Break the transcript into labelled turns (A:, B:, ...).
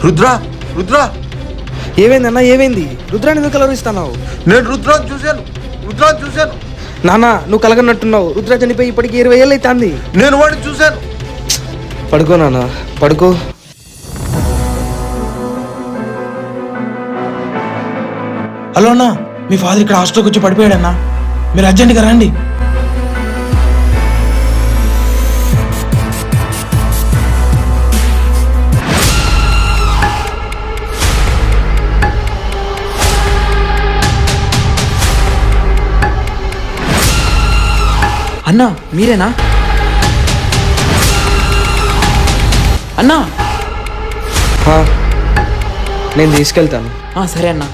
A: రుద్ర రుద్ర
B: ఏమైంది అన్న? ఏమైంది? రుద్రాన్ని ఎందుకు కలవరిస్తున్నావు?
A: నేను రుద్రాన్ని చూశాను.
B: నాన్న, నువ్వు కలగనట్టున్నావు. రుద్ర చనిపోయి ఇప్పటికి 20 ఏళ్ళు అవుతుంది.
A: నేను వాడిని చూశాను.
B: పడుకో నాన్న, పడుకో.
C: హలో అన్నా, మీ ఫాదర్ ఇక్కడ హాస్టల్కి వచ్చి పడిపోయాడన్నా, మీరు అర్జెంట్గా రండి.
D: అన్నా మీరేనా? అన్నా
B: నేను తీసుకెళ్తాను.
D: సరే అన్నా.